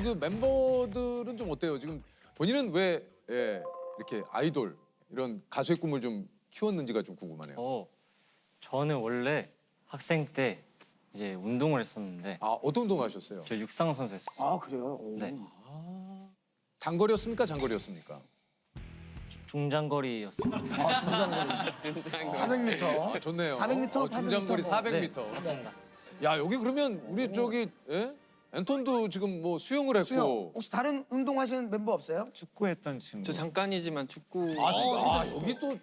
그 멤버들은 좀 어때요? 지금 본인은 왜 이렇게 아이돌 이런 가수의 꿈을 좀 키웠는지가 좀 궁금하네요. 저는 원래 학생 때 이제 운동을 했었는데 아, 어떤 운동 하셨어요? 저 육상 선수 했어요. 아 그래요? 오. 네. 단거리였습니까? 장거리였습니까? 중장거리였습니다. 아 중장거리. 400m. 아, 좋네요. 400m, 중장거리 800m. 400m. 맞습니다. 야, 여기 그러면 우리 저기 앤톤도 지금 뭐 수영을 했고. 수영. 혹시 다른 운동 하시는 멤버 없어요? 축구했던 친구. 저 잠깐이지만 축구. 여기 또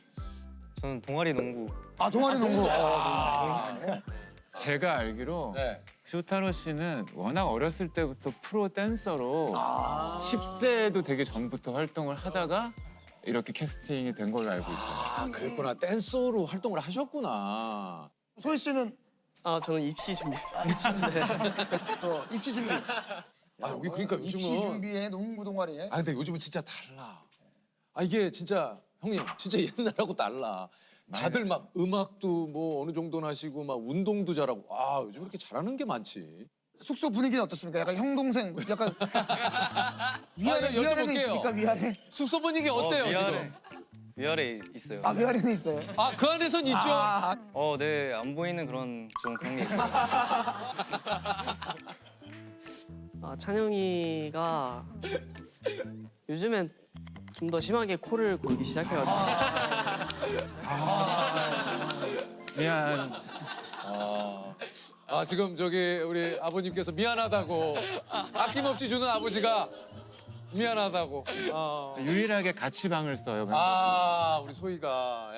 저는 동아리 농구. 아 동아리 농구. 제가 알기로 네. 쇼타로 씨는 워낙 어렸을 때부터 프로 댄서로 10대도 되게 전부터 활동을 하다가 이렇게 캐스팅이 된 걸로 알고 있어요. 아, 그랬구나. 댄서로 활동을 하셨구나. 소희 씨는 아 저는 입시 준비했어요. 입시 준비. 아, 여기 그러니까 입시 요즘은 준비에 농구 동아리에. 아, 근데 요즘은 진짜 달라. 아, 이게 진짜 형님 진짜 옛날하고 달라. 다들 막 음악도 뭐 어느 정도는 하시고 막 운동도 잘하고. 아, 요즘 이렇게 잘하는 게 많지. 숙소 분위기는 어떻습니까? 약간 형 동생 약간 위아래 네, 위아래는 여쭤볼게요. 있습니까? 위아래? 숙소 분위기 어때요, 지금? 위아래 있어요. 아 위아래는 있어요. 아, 그 안에선 있죠? 아, 네, 안 보이는 그런 좀 그런 게 있어요. 아 찬영이가 요즘엔 좀 더 심하게 코를 골기 시작해가지고. 미안. 아, 지금 저기 우리 아버님께서 미안하다고 아낌없이 주는 아버지가 미안하다고. 유일하게 같이 방을 써요. 아, 우리 소희가.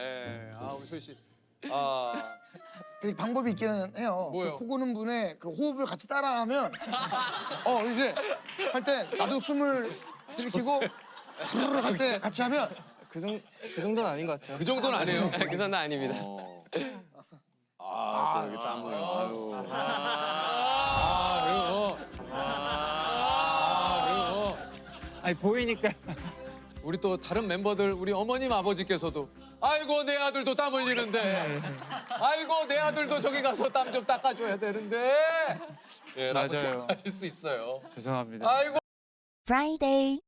우리 소희 씨. 그 방법이 있기는 해요. 뭐요? 그 코 고는 분의 그 호흡을 같이 따라하면 이게 할 때 나도 숨을 들이키고 스르르 할 때 같이 하면 그 정도는 아닌 것 같아요. 그 정도는 아니에요. 그 정도는 아닙니다. 또 여기 땀을. 아유. 그리고 아니 보이니까. 우리 또 다른 멤버들, 우리 어머님 아버지께서도 아이고 내 아들도 땀 흘리는데, 아이고 내 아들도 저기 가서 땀 좀 닦아줘야 되는데. 예, 라고 맞아요. 생각하실 수 있어요. 죄송합니다. 아이고. Friday.